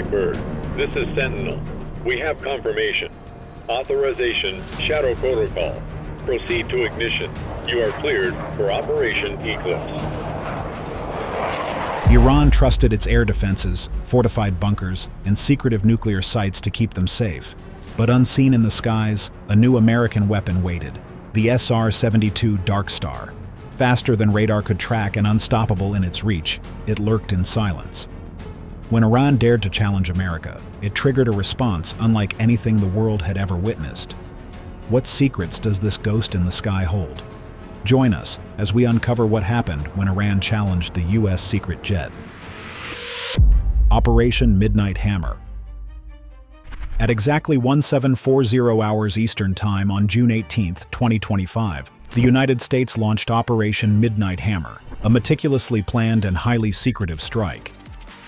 Bird. This is Sentinel. We have confirmation. Authorization, Shadow Protocol. Proceed to ignition. You are cleared for Operation Eclipse. Iran trusted its air defenses, fortified bunkers, and secretive nuclear sites to keep them safe. But unseen in the skies, a new American weapon waited, the SR-72 Darkstar. Faster than radar could track and unstoppable in its reach, it lurked in silence. When Iran dared to challenge America, it triggered a response unlike anything the world had ever witnessed. What secrets does this ghost in the sky hold? Join us as we uncover what happened when Iran challenged the U.S. secret jet. Operation Midnight Hammer. At exactly 1740 hours Eastern Time on June 18, 2025, the United States launched Operation Midnight Hammer, a meticulously planned and highly secretive strike.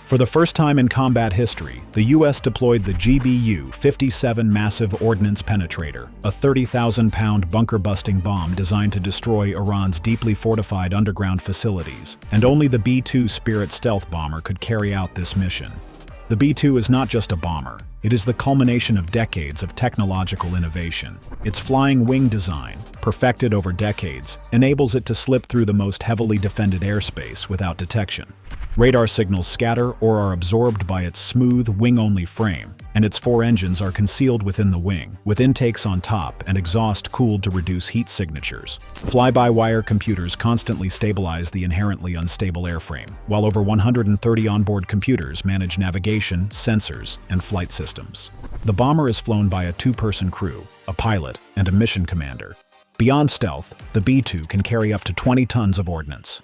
For the first time in combat history, the U.S. deployed the GBU-57 Massive Ordnance Penetrator, a 30,000-pound bunker-busting bomb designed to destroy Iran's deeply fortified underground facilities, and only the B-2 Spirit stealth bomber could carry out this mission. The B-2 is not just a bomber, it is the culmination of decades of technological innovation. Its flying wing design, perfected over decades, enables it to slip through the most heavily defended airspace without detection. Radar signals scatter or are absorbed by its smooth, wing-only frame, and its four engines are concealed within the wing, with intakes on top and exhaust cooled to reduce heat signatures. Fly-by-wire computers constantly stabilize the inherently unstable airframe, while over 130 onboard computers manage navigation, sensors, and flight systems. The bomber is flown by a two-person crew, a pilot, and a mission commander. Beyond stealth, the B-2 can carry up to 20 tons of ordnance.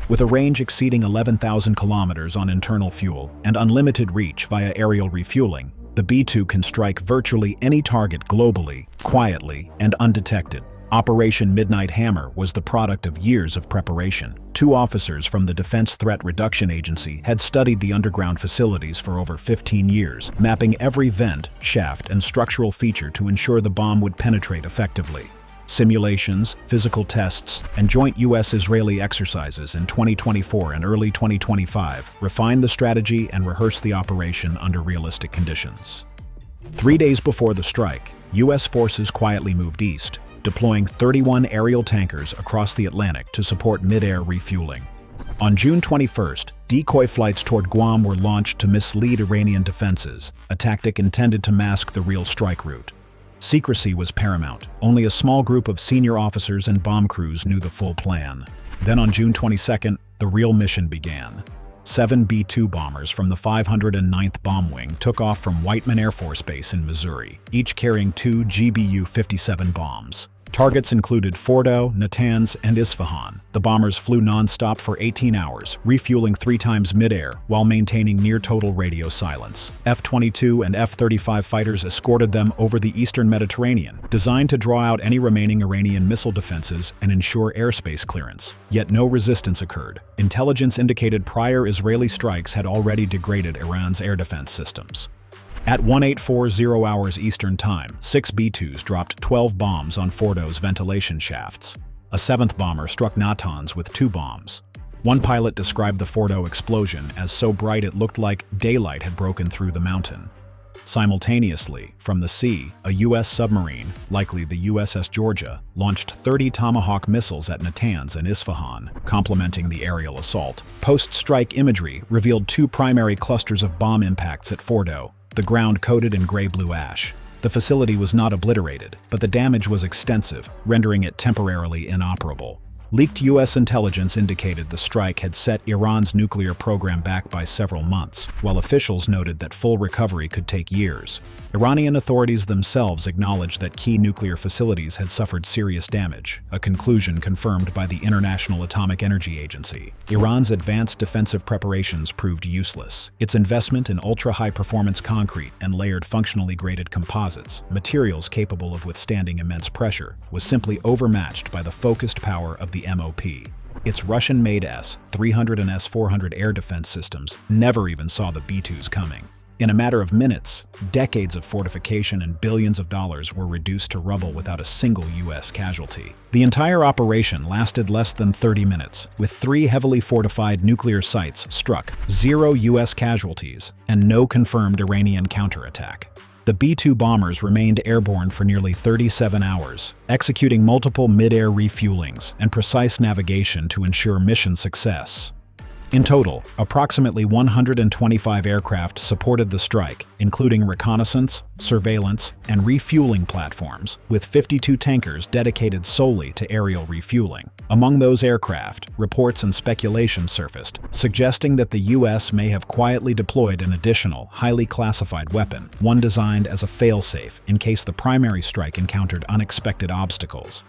With a range exceeding 11,000 kilometers on internal fuel and unlimited reach via aerial refueling, the B-2 can strike virtually any target globally, quietly, and undetected. Operation Midnight Hammer was the product of years of preparation. Two officers from the Defense Threat Reduction Agency had studied the underground facilities for over 15 years, mapping every vent, shaft, and structural feature to ensure the bomb would penetrate effectively. Simulations, physical tests, and joint U.S.-Israeli exercises in 2024 and early 2025 refined the strategy and rehearsed the operation under realistic conditions. 3 days before the strike, U.S. forces quietly moved east, deploying 31 aerial tankers across the Atlantic to support mid-air refueling. On June 21st, decoy flights toward Guam were launched to mislead Iranian defenses, a tactic intended to mask the real strike route. Secrecy was paramount. Only a small group of senior officers and bomb crews knew the full plan. Then on June 22nd, the real mission began. 7 B-2 bombers from the 509th Bomb Wing took off from Whiteman Air Force Base in Missouri, each carrying 2 GBU-57 bombs. Targets included Fordo, Natanz, and Isfahan. The bombers flew non-stop for 18 hours, refueling 3 times mid-air while maintaining near-total radio silence. F-22 and F-35 fighters escorted them over the eastern Mediterranean, designed to draw out any remaining Iranian missile defenses and ensure airspace clearance. Yet no resistance occurred. Intelligence indicated prior Israeli strikes had already degraded Iran's air defense systems. At 1840 hours Eastern Time, 6 B-2s dropped 12 bombs on Fordo's ventilation shafts. A 7th bomber struck Natanz with 2 bombs. One pilot described the Fordo explosion as so bright it looked like daylight had broken through the mountain. Simultaneously, from the sea, a U.S. submarine, likely the USS Georgia, launched 30 Tomahawk missiles at Natanz and Isfahan, complementing the aerial assault. Post-strike imagery revealed 2 primary clusters of bomb impacts at Fordo, the ground coated in gray-blue ash. The facility was not obliterated, but the damage was extensive, rendering it temporarily inoperable. Leaked U.S. intelligence indicated the strike had set Iran's nuclear program back by several months, while officials noted that full recovery could take years. Iranian authorities themselves acknowledged that key nuclear facilities had suffered serious damage, a conclusion confirmed by the International Atomic Energy Agency. Iran's advanced defensive preparations proved useless. Its investment in ultra-high-performance concrete and layered functionally graded composites, materials capable of withstanding immense pressure, was simply overmatched by the focused power of the MOP. Its Russian-made S-300 and S-400 air defense systems never even saw the B-2s coming. In a matter of minutes, decades of fortification and billions of dollars were reduced to rubble without a single U.S. casualty. The entire operation lasted less than 30 minutes, with 3 heavily fortified nuclear sites struck, 0 U.S. casualties, and no confirmed Iranian counterattack. The B-2 bombers remained airborne for nearly 37 hours, executing multiple mid-air refuelings and precise navigation to ensure mission success. In total, approximately 125 aircraft supported the strike, including reconnaissance, surveillance, and refueling platforms, with 52 tankers dedicated solely to aerial refueling. Among those aircraft, reports and speculation surfaced, suggesting that the U.S. may have quietly deployed an additional, highly classified weapon, one designed as a fail-safe in case the primary strike encountered unexpected obstacles.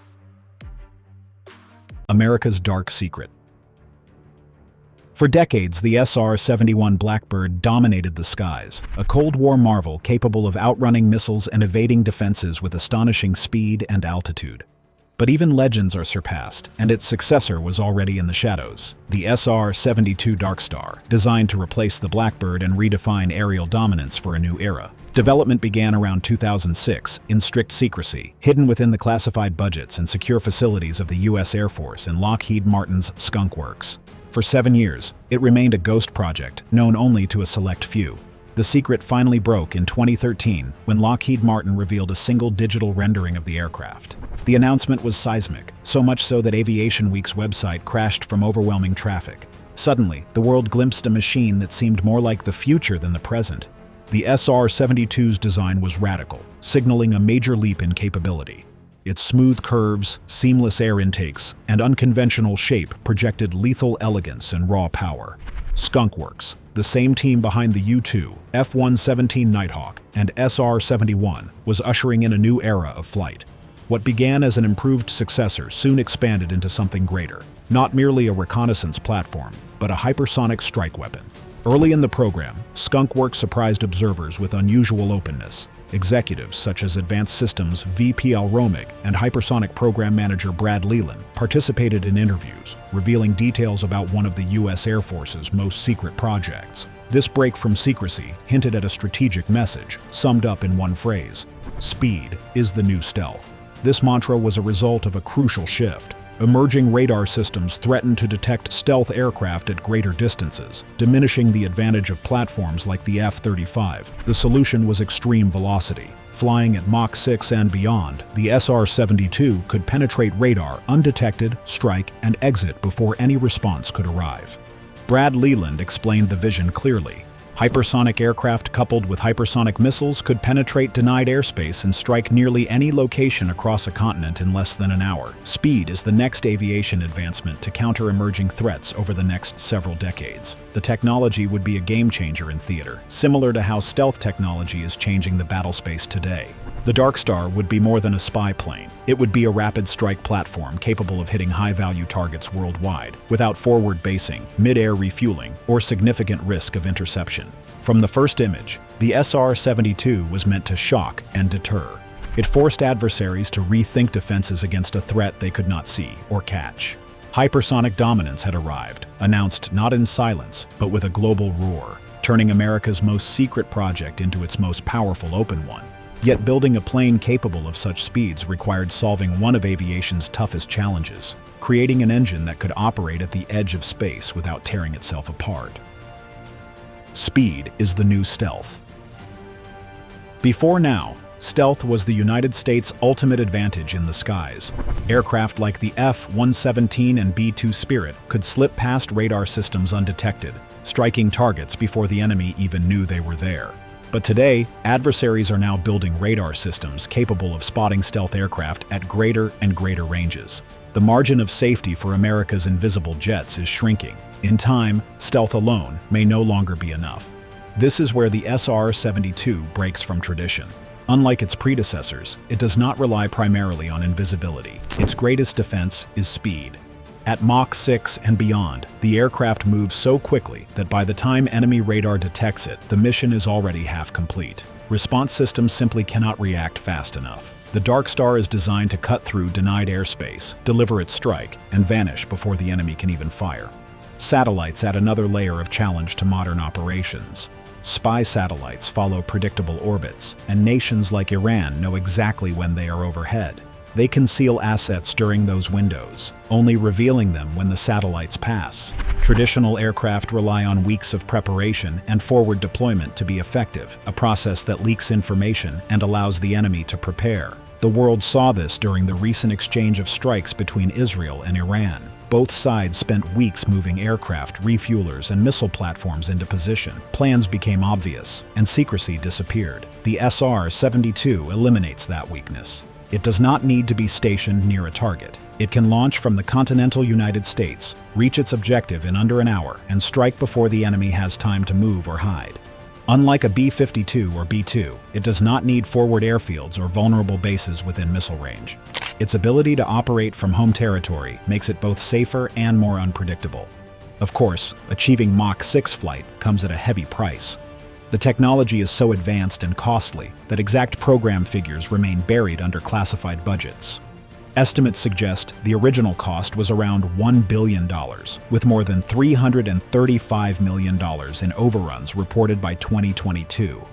America's dark secret. For decades, the SR-71 Blackbird dominated the skies, a Cold War marvel capable of outrunning missiles and evading defenses with astonishing speed and altitude. But even legends are surpassed, and its successor was already in the shadows, the SR-72 Darkstar, designed to replace the Blackbird and redefine aerial dominance for a new era. Development began around 2006 in strict secrecy, hidden within the classified budgets and secure facilities of the U.S. Air Force and Lockheed Martin's Skunk Works. For 7 years, it remained a ghost project, known only to a select few. The secret finally broke in 2013 when Lockheed Martin revealed a single digital rendering of the aircraft. The announcement was seismic, so much so that Aviation Week's website crashed from overwhelming traffic. Suddenly, the world glimpsed a machine that seemed more like the future than the present. The SR-72's design was radical, signaling a major leap in capability. Its smooth curves, seamless air intakes, and unconventional shape projected lethal elegance and raw power. Skunk Works, the same team behind the U-2, F-117 Nighthawk, and SR-71, was ushering in a new era of flight. What began as an improved successor soon expanded into something greater, not merely a reconnaissance platform, but a hypersonic strike weapon. Early in the program, Skunk Works surprised observers with unusual openness. Executives such as Advanced Systems VP Al Romig and Hypersonic Program Manager Brad Leland participated in interviews, revealing details about one of the U.S. Air Force's most secret projects. This break from secrecy hinted at a strategic message, summed up in one phrase: speed is the new stealth. This mantra was a result of a crucial shift. Emerging radar systems threatened to detect stealth aircraft at greater distances, diminishing the advantage of platforms like the F-35. The solution was extreme velocity. Flying at Mach 6 and beyond, the SR-72 could penetrate radar undetected, strike, and exit before any response could arrive. Brad Leland explained the vision clearly. Hypersonic aircraft coupled with hypersonic missiles could penetrate denied airspace and strike nearly any location across a continent in less than an hour. Speed is the next aviation advancement to counter emerging threats over the next several decades. The technology would be a game changer in theater, similar to how stealth technology is changing the battlespace today. The Darkstar would be more than a spy plane. It would be a rapid strike platform capable of hitting high-value targets worldwide, without forward basing, mid-air refueling, or significant risk of interception. From the first image, the SR-72 was meant to shock and deter. It forced adversaries to rethink defenses against a threat they could not see or catch. Hypersonic dominance had arrived, announced not in silence, but with a global roar, turning America's most secret project into its most powerful open one. Yet building a plane capable of such speeds required solving one of aviation's toughest challenges, creating an engine that could operate at the edge of space without tearing itself apart. Speed is the new stealth. Before now, stealth was the United States' ultimate advantage in the skies. Aircraft like the F-117 and B-2 Spirit could slip past radar systems undetected, striking targets before the enemy even knew they were there. But today, adversaries are now building radar systems capable of spotting stealth aircraft at greater and greater ranges. The margin of safety for America's invisible jets is shrinking. In time, stealth alone may no longer be enough. This is where the SR-72 breaks from tradition. Unlike its predecessors, it does not rely primarily on invisibility. Its greatest defense is speed. At Mach 6 and beyond, the aircraft moves so quickly that by the time enemy radar detects it, the mission is already half complete. Response systems simply cannot react fast enough. The Darkstar is designed to cut through denied airspace, deliver its strike, and vanish before the enemy can even fire. Satellites add another layer of challenge to modern operations. Spy satellites follow predictable orbits, and nations like Iran know exactly when they are overhead. They conceal assets during those windows, only revealing them when the satellites pass. Traditional aircraft rely on weeks of preparation and forward deployment to be effective, a process that leaks information and allows the enemy to prepare. The world saw this during the recent exchange of strikes between Israel and Iran. Both sides spent weeks moving aircraft, refuelers, and missile platforms into position. Plans became obvious, and secrecy disappeared. The SR-72 eliminates that weakness. It does not need to be stationed near a target. It can launch from the continental United States, reach its objective in under an hour, and strike before the enemy has time to move or hide. Unlike a B-52 or B-2, it does not need forward airfields or vulnerable bases within missile range. Its ability to operate from home territory makes it both safer and more unpredictable. Of course, achieving Mach 6 flight comes at a heavy price. The technology is so advanced and costly that exact program figures remain buried under classified budgets. Estimates suggest the original cost was around $1 billion, with more than $335 million in overruns reported by 2022.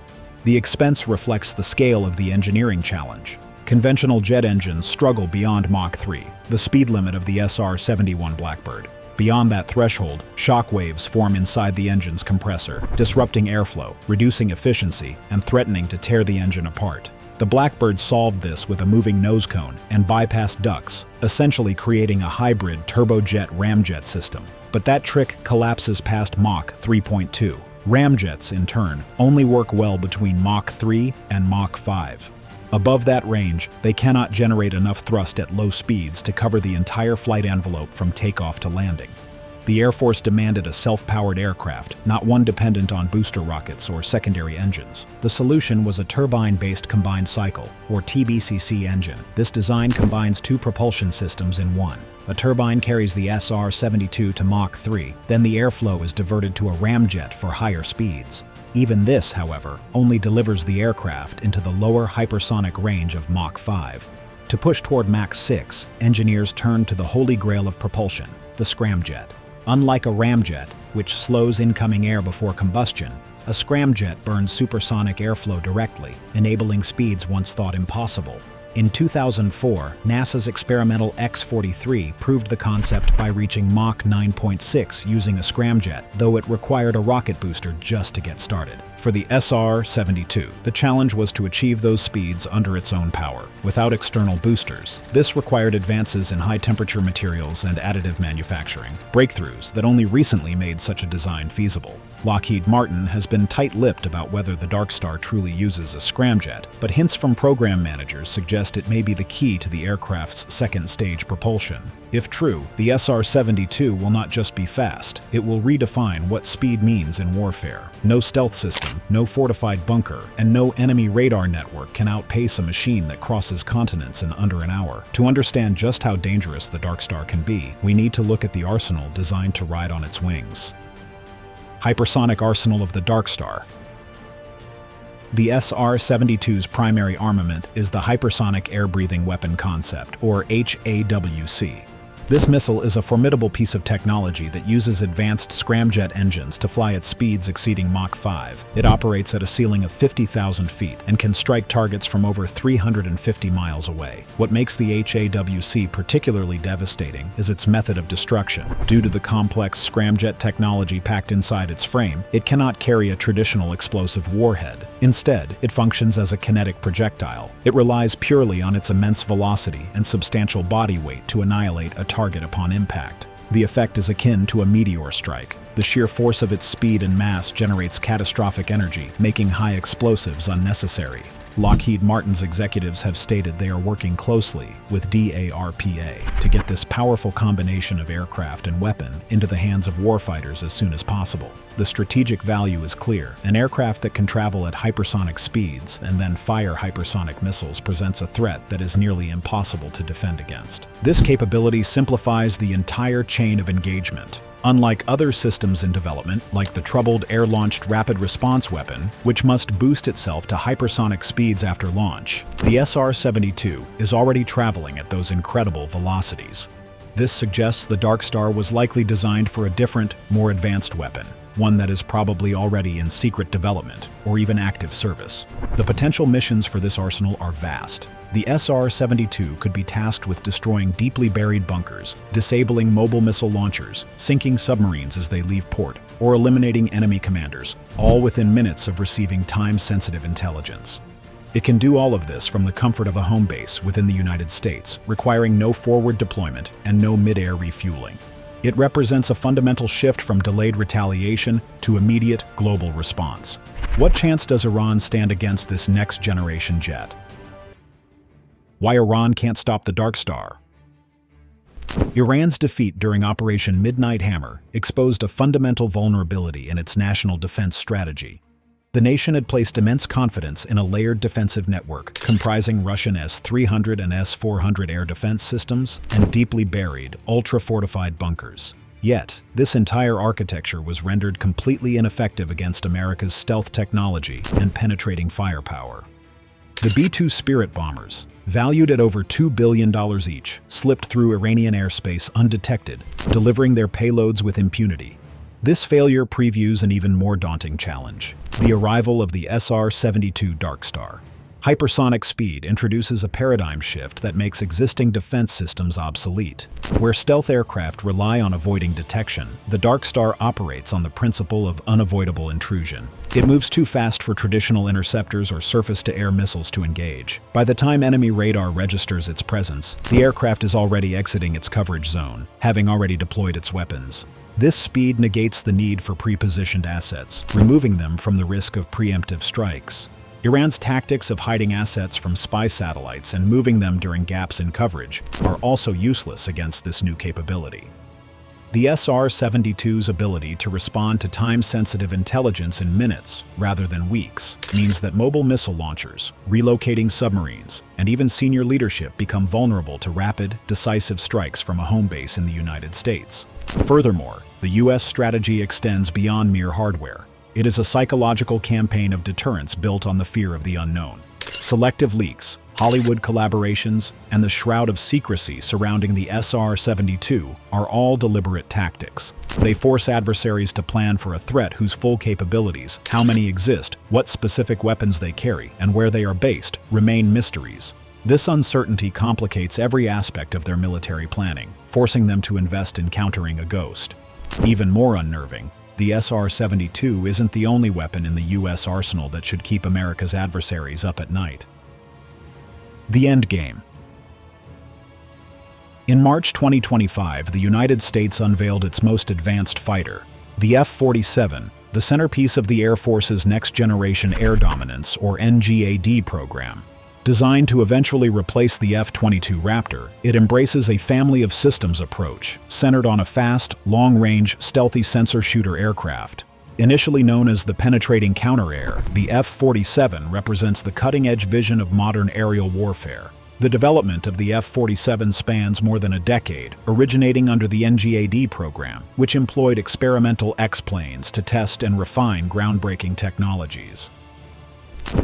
The expense reflects the scale of the engineering challenge. Conventional jet engines struggle beyond Mach 3, the speed limit of the SR-71 Blackbird. Beyond that threshold, shock waves form inside the engine's compressor, disrupting airflow, reducing efficiency, and threatening to tear the engine apart. The Blackbird solved this with a moving nose cone and bypassed ducts, essentially creating a hybrid turbojet-ramjet system. But that trick collapses past Mach 3.2. Ramjets, in turn, only work well between Mach 3 and Mach 5. Above that range, they cannot generate enough thrust at low speeds to cover the entire flight envelope from takeoff to landing. The Air Force demanded a self-powered aircraft, not one dependent on booster rockets or secondary engines. The solution was a turbine-based combined cycle, or TBCC engine. This design combines two propulsion systems in one. A turbine carries the SR-72 to Mach 3, then the airflow is diverted to a ramjet for higher speeds. Even this, however, only delivers the aircraft into the lower hypersonic range of Mach 5. To push toward Mach 6, engineers turned to the holy grail of propulsion, the scramjet. Unlike a ramjet, which slows incoming air before combustion, a scramjet burns supersonic airflow directly, enabling speeds once thought impossible. In 2004, NASA's experimental X-43 proved the concept by reaching Mach 9.6 using a scramjet, though it required a rocket booster just to get started. For the SR-72, the challenge was to achieve those speeds under its own power, without external boosters. This required advances in high-temperature materials and additive manufacturing, breakthroughs that only recently made such a design feasible. Lockheed Martin has been tight-lipped about whether the Darkstar truly uses a scramjet, but hints from program managers suggest it may be the key to the aircraft's second-stage propulsion. If true, the SR-72 will not just be fast, it will redefine what speed means in warfare. No stealth system, no fortified bunker, and no enemy radar network can outpace a machine that crosses continents in under an hour. To understand just how dangerous the Darkstar can be, we need to look at the arsenal designed to ride on its wings. Hypersonic arsenal of the Darkstar. The SR-72's primary armament is the Hypersonic Air-Breathing Weapon Concept, or HAWC. This missile is a formidable piece of technology that uses advanced scramjet engines to fly at speeds exceeding Mach 5. It operates at a ceiling of 50,000 feet and can strike targets from over 350 miles away. What makes the HAWC particularly devastating is its method of destruction. Due to the complex scramjet technology packed inside its frame, it cannot carry a traditional explosive warhead. Instead, it functions as a kinetic projectile. It relies purely on its immense velocity and substantial body weight to annihilate a target upon impact. The effect is akin to a meteor strike. The sheer force of its speed and mass generates catastrophic energy, making high explosives unnecessary. Lockheed Martin's executives have stated they are working closely with DARPA to get this powerful combination of aircraft and weapon into the hands of warfighters as soon as possible. The strategic value is clear. An aircraft that can travel at hypersonic speeds and then fire hypersonic missiles presents a threat that is nearly impossible to defend against. This capability simplifies the entire chain of engagement. Unlike other systems in development, like the troubled air-launched rapid response weapon, which must boost itself to hypersonic speeds after launch, the SR-72 is already traveling at those incredible velocities. This suggests the Darkstar was likely designed for a different, more advanced weapon. one that is probably already in secret development or even active service. The potential missions for this arsenal are vast. The SR-72 could be tasked with destroying deeply buried bunkers, disabling mobile missile launchers, sinking submarines as they leave port, or eliminating enemy commanders, all within minutes of receiving time-sensitive intelligence. It can do all of this from the comfort of a home base within the United States, requiring no forward deployment and no mid-air refueling. It represents a fundamental shift from delayed retaliation to immediate global response. What chance does Iran stand against this next-generation jet? Why Iran can't stop the Darkstar? Iran's defeat during Operation Midnight Hammer exposed a fundamental vulnerability in its national defense strategy. The nation had placed immense confidence in a layered defensive network comprising Russian S-300 and S-400 air defense systems and deeply buried, ultra-fortified bunkers. Yet, this entire architecture was rendered completely ineffective against America's stealth technology and penetrating firepower. The B-2 Spirit bombers, valued at over $2 billion each, slipped through Iranian airspace undetected, delivering their payloads with impunity. This failure previews an even more daunting challenge: the arrival of the SR-72 Darkstar. Hypersonic speed introduces a paradigm shift that makes existing defense systems obsolete. Where stealth aircraft rely on avoiding detection, the Darkstar operates on the principle of unavoidable intrusion. It moves too fast for traditional interceptors or surface-to-air missiles to engage. By the time enemy radar registers its presence, the aircraft is already exiting its coverage zone, having already deployed its weapons. This speed negates the need for pre-positioned assets, removing them from the risk of preemptive strikes. Iran's tactics of hiding assets from spy satellites and moving them during gaps in coverage are also useless against this new capability. The SR-72's ability to respond to time-sensitive intelligence in minutes rather than weeks means that mobile missile launchers, relocating submarines, and even senior leadership become vulnerable to rapid, decisive strikes from a home base in the United States. Furthermore, the U.S. strategy extends beyond mere hardware. It is a psychological campaign of deterrence built on the fear of the unknown. Selective leaks, Hollywood collaborations, and the shroud of secrecy surrounding the SR-72 are all deliberate tactics. They force adversaries to plan for a threat whose full capabilities, how many exist, what specific weapons they carry, and where they are based, remain mysteries. This uncertainty complicates every aspect of their military planning, forcing them to invest in countering a ghost. Even more unnerving, the SR-72 isn't the only weapon in the U.S. arsenal that should keep America's adversaries up at night. The Endgame. In March 2025, the United States unveiled its most advanced fighter, the F-47, the centerpiece of the Air Force's Next Generation Air Dominance, or NGAD program. Designed to eventually replace the F-22 Raptor, it embraces a family of systems approach, centered on a fast, long-range, stealthy sensor-shooter aircraft. Initially known as the Penetrating Counter-Air, the F-47 represents the cutting-edge vision of modern aerial warfare. The development of the F-47 spans more than a decade, originating under the NGAD program, which employed experimental X-planes to test and refine groundbreaking technologies.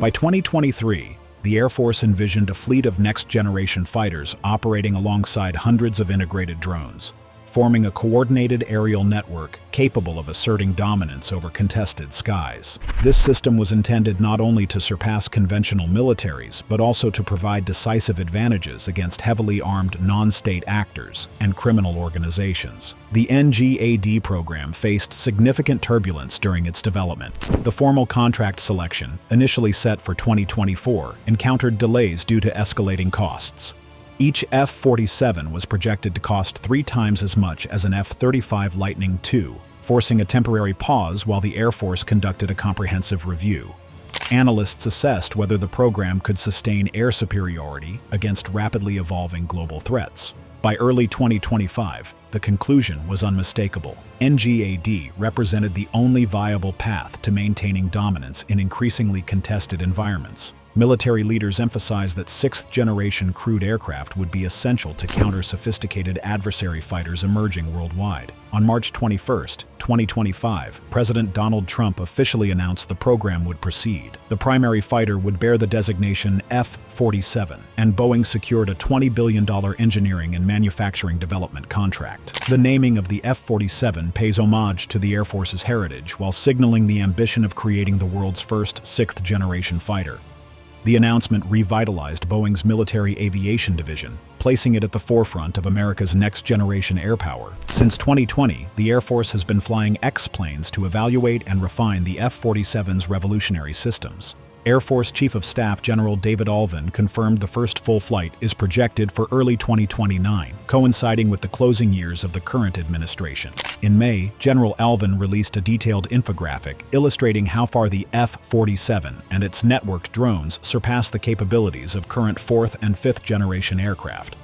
By 2023, the Air Force envisioned a fleet of next-generation fighters operating alongside hundreds of integrated drones, forming a coordinated aerial network capable of asserting dominance over contested skies. This system was intended not only to surpass conventional militaries, but also to provide decisive advantages against heavily armed non-state actors and criminal organizations. The NGAD program faced significant turbulence during its development. The formal contract selection, initially set for 2024, encountered delays due to escalating costs. Each F-47 was projected to cost 3 times as much as an F-35 Lightning II, forcing a temporary pause while the Air Force conducted a comprehensive review. Analysts assessed whether the program could sustain air superiority against rapidly evolving global threats. By early 2025, the conclusion was unmistakable. NGAD represented the only viable path to maintaining dominance in increasingly contested environments. Military leaders emphasized that sixth-generation crewed aircraft would be essential to counter sophisticated adversary fighters emerging worldwide. On March 21, 2025, President Donald Trump officially announced the program would proceed. The primary fighter would bear the designation F-47, and Boeing secured a $20 billion engineering and manufacturing development contract. The naming of the F-47 pays homage to the Air Force's heritage while signaling the ambition of creating the world's first sixth-generation fighter. The announcement revitalized Boeing's military aviation division, placing it at the forefront of America's next-generation air power. Since 2020, the Air Force has been flying X-planes to evaluate and refine the F-47's revolutionary systems. Air Force Chief of Staff General David Alvin confirmed the first full flight is projected for early 2029, coinciding with the closing years of the current administration. In May, General Alvin released a detailed infographic illustrating how far the F-47 and its networked drones surpass the capabilities of current fourth and fifth generation aircraft.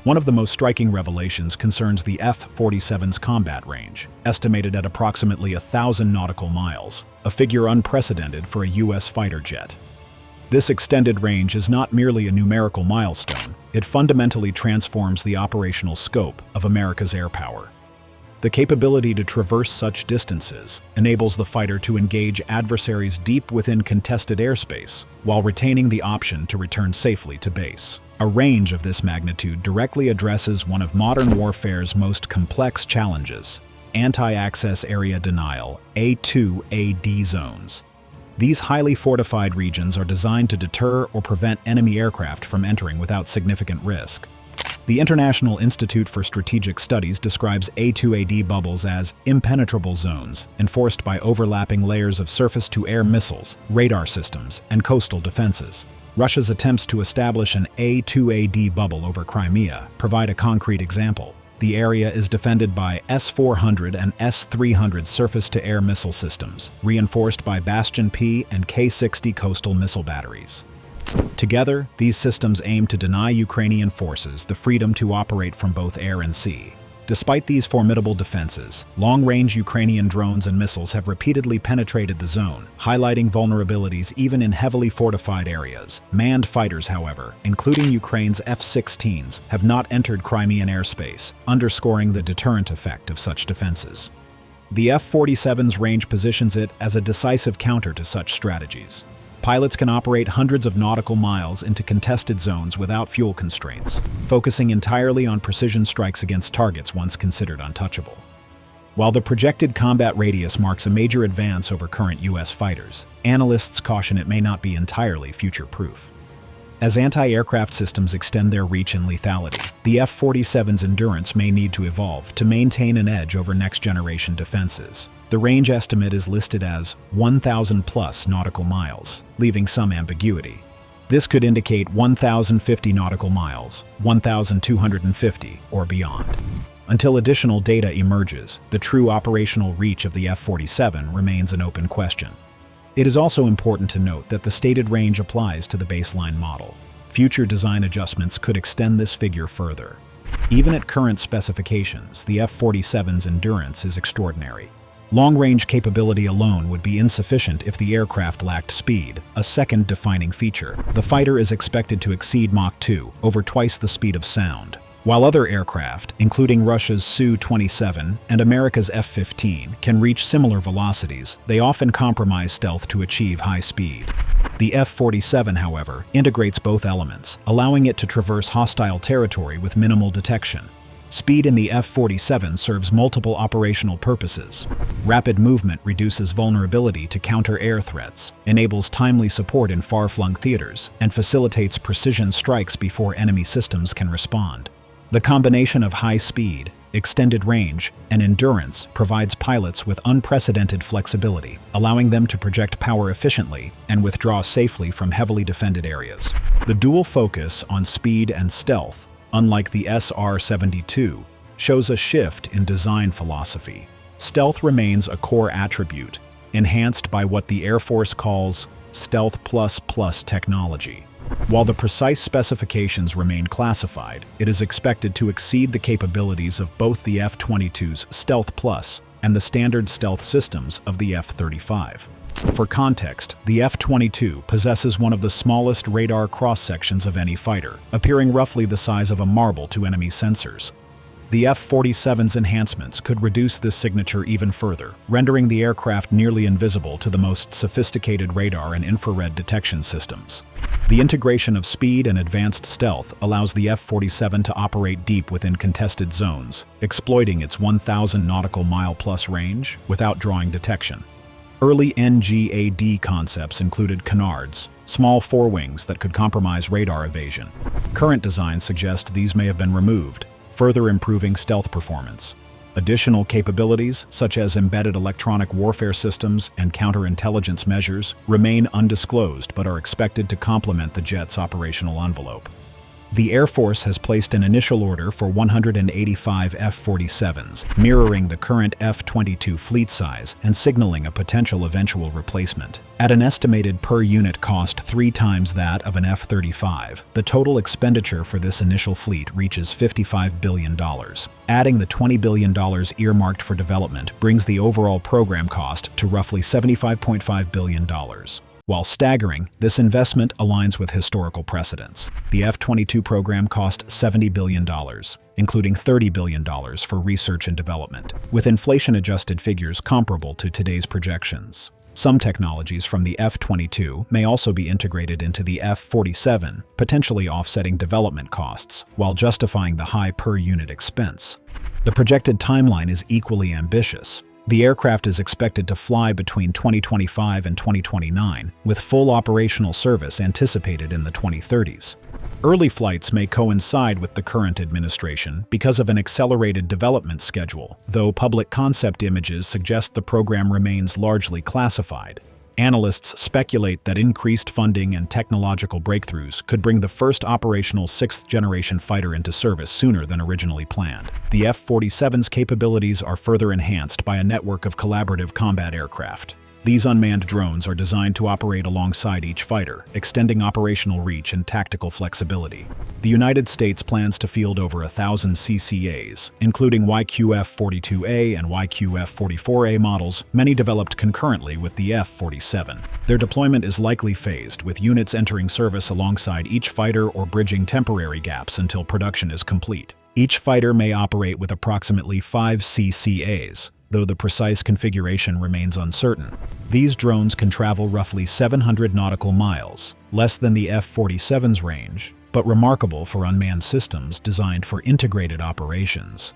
One of the most striking revelations concerns the F-47's combat range, estimated at approximately 1,000 nautical miles, a figure unprecedented for a U.S. fighter jet. This extended range is not merely a numerical milestone, it fundamentally transforms the operational scope of America's air power. The capability to traverse such distances enables the fighter to engage adversaries deep within contested airspace, while retaining the option to return safely to base. A range of this magnitude directly addresses one of modern warfare's most complex challenges: anti-access area denial, A2AD zones. These highly fortified regions are designed to deter or prevent enemy aircraft from entering without significant risk. The International Institute for Strategic Studies describes A2AD bubbles as impenetrable zones enforced by overlapping layers of surface-to-air missiles, radar systems, and coastal defenses. Russia's attempts to establish an A2AD bubble over Crimea provide a concrete example. The area is defended by S-400 and S-300 surface-to-air missile systems, reinforced by Bastion P and K-60 coastal missile batteries. Together, these systems aim to deny Ukrainian forces the freedom to operate from both air and sea. Despite these formidable defenses, long-range Ukrainian drones and missiles have repeatedly penetrated the zone, highlighting vulnerabilities even in heavily fortified areas. Manned fighters, however, including Ukraine's F-16s, have not entered Crimean airspace, underscoring the deterrent effect of such defenses. The F-47's range positions it as a decisive counter to such strategies. Pilots can operate hundreds of nautical miles into contested zones without fuel constraints, focusing entirely on precision strikes against targets once considered untouchable. While the projected combat radius marks a major advance over current U.S. fighters, analysts caution it may not be entirely future-proof. As anti-aircraft systems extend their reach and lethality, the F-47's endurance may need to evolve to maintain an edge over next-generation defenses. The range estimate is listed as 1,000+ nautical miles, leaving some ambiguity. This could indicate 1,050 nautical miles, 1,250, or beyond. Until additional data emerges, the true operational reach of the F-47 remains an open question. It is also important to note that the stated range applies to the baseline model. Future design adjustments could extend this figure further. Even at current specifications, the F-47's endurance is extraordinary. Long-range capability alone would be insufficient if the aircraft lacked speed, a second defining feature. The fighter is expected to exceed Mach 2, over twice the speed of sound. While other aircraft, including Russia's Su-27 and America's F-15, can reach similar velocities, they often compromise stealth to achieve high speed. The F-47, however, integrates both elements, allowing it to traverse hostile territory with minimal detection. Speed in the F-47 serves multiple operational purposes. Rapid movement reduces vulnerability to counter-air threats, enables timely support in far-flung theaters, and facilitates precision strikes before enemy systems can respond. The combination of high speed, extended range, and endurance provides pilots with unprecedented flexibility, allowing them to project power efficiently and withdraw safely from heavily defended areas. The dual focus on speed and stealth, unlike the SR-72, shows a shift in design philosophy. Stealth remains a core attribute, enhanced by what the Air Force calls Stealth Plus Plus technology. While the precise specifications remain classified, it is expected to exceed the capabilities of both the F-22's Stealth Plus and the standard stealth systems of the F-35. For context, the F-22 possesses one of the smallest radar cross-sections of any fighter, appearing roughly the size of a marble to enemy sensors. The F-47's enhancements could reduce this signature even further, rendering the aircraft nearly invisible to the most sophisticated radar and infrared detection systems. The integration of speed and advanced stealth allows the F-47 to operate deep within contested zones, exploiting its 1,000 nautical mile-plus range without drawing detection. Early NGAD concepts included canards, small forewings that could compromise radar evasion. Current designs suggest these may have been removed, further improving stealth performance. Additional capabilities, such as embedded electronic warfare systems and counterintelligence measures, remain undisclosed but are expected to complement the jet's operational envelope. The Air Force has placed an initial order for 185 F-47s, mirroring the current F-22 fleet size and signaling a potential eventual replacement. At an estimated per-unit cost 3 times that of an F-35, the total expenditure for this initial fleet reaches $55 billion. Adding the $20 billion earmarked for development brings the overall program cost to roughly $75.5 billion. While staggering, this investment aligns with historical precedents. The F-22 program cost $70 billion, including $30 billion for research and development, with inflation-adjusted figures comparable to today's projections. Some technologies from the F-22 may also be integrated into the F-47, potentially offsetting development costs, while justifying the high per-unit expense. The projected timeline is equally ambitious. The aircraft is expected to fly between 2025 and 2029, with full operational service anticipated in the 2030s. Early flights may coincide with the current administration because of an accelerated development schedule, though public concept images suggest the program remains largely classified. Analysts speculate that increased funding and technological breakthroughs could bring the first operational 6th-generation fighter into service sooner than originally planned. The F-47's capabilities are further enhanced by a network of collaborative combat aircraft. These unmanned drones are designed to operate alongside each fighter, extending operational reach and tactical flexibility. The United States plans to field over 1,000 CCAs, including YQF-42A and YQF-44A models, many developed concurrently with the F-47. Their deployment is likely phased, with units entering service alongside each fighter or bridging temporary gaps until production is complete. Each fighter may operate with approximately 5 CCAs, though the precise configuration remains uncertain. These drones can travel roughly 700 nautical miles, less than the F-47's range, but remarkable for unmanned systems designed for integrated operations.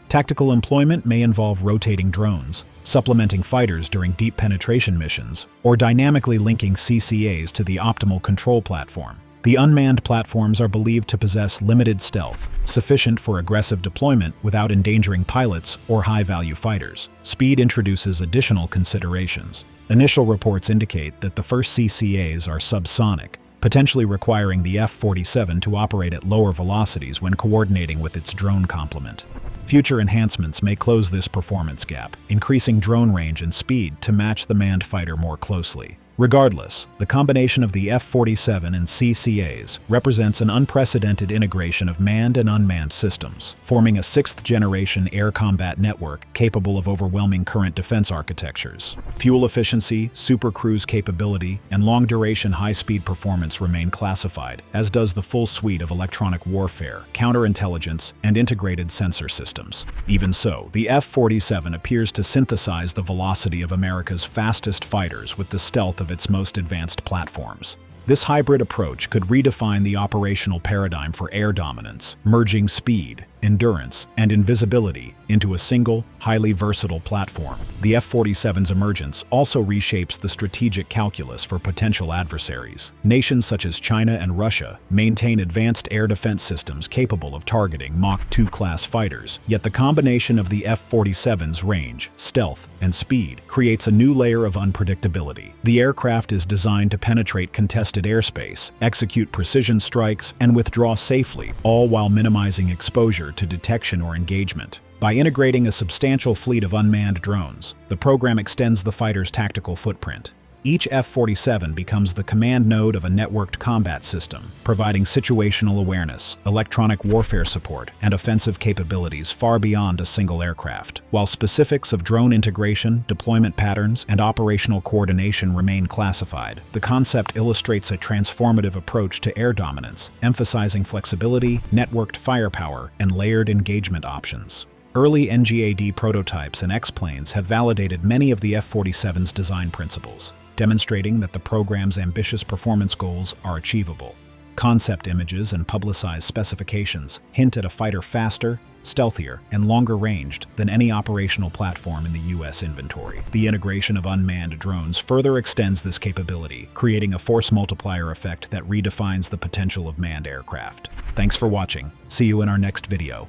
Tactical employment may involve rotating drones, supplementing fighters during deep penetration missions, or dynamically linking CCAs to the optimal control platform. The unmanned platforms are believed to possess limited stealth, sufficient for aggressive deployment without endangering pilots or high-value fighters. Speed introduces additional considerations. Initial reports indicate that the first CCAs are subsonic, potentially requiring the F-47 to operate at lower velocities when coordinating with its drone complement. Future enhancements may close this performance gap, increasing drone range and speed to match the manned fighter more closely. Regardless, the combination of the F-47 and CCAs represents an unprecedented integration of manned and unmanned systems, forming a 6th-generation air combat network capable of overwhelming current defense architectures. Fuel efficiency, supercruise capability, and long-duration high-speed performance remain classified, as does the full suite of electronic warfare, counterintelligence, and integrated sensor systems. Even so, the F-47 appears to synthesize the velocity of America's fastest fighters with the stealth of its most advanced platforms. This hybrid approach could redefine the operational paradigm for air dominance, merging speed, endurance, and invisibility into a single, highly versatile platform. The F-47's emergence also reshapes the strategic calculus for potential adversaries. Nations such as China and Russia maintain advanced air defense systems capable of targeting Mach 2 class fighters, yet the combination of the F-47's range, stealth, and speed creates a new layer of unpredictability. The aircraft is designed to penetrate contested airspace, execute precision strikes, and withdraw safely, all while minimizing exposure to detection or engagement. By integrating a substantial fleet of unmanned drones, the program extends the fighter's tactical footprint. Each F-47 becomes the command node of a networked combat system, providing situational awareness, electronic warfare support, and offensive capabilities far beyond a single aircraft. While specifics of drone integration, deployment patterns, and operational coordination remain classified, the concept illustrates a transformative approach to air dominance, emphasizing flexibility, networked firepower, and layered engagement options. Early NGAD prototypes and X-planes have validated many of the F-47's design principles, demonstrating that the program's ambitious performance goals are achievable. Concept images and publicized specifications hint at a fighter faster, stealthier, and longer-ranged than any operational platform in the U.S. inventory. The integration of unmanned drones further extends this capability, creating a force multiplier effect that redefines the potential of manned aircraft. Thanks for watching. See you in our next video.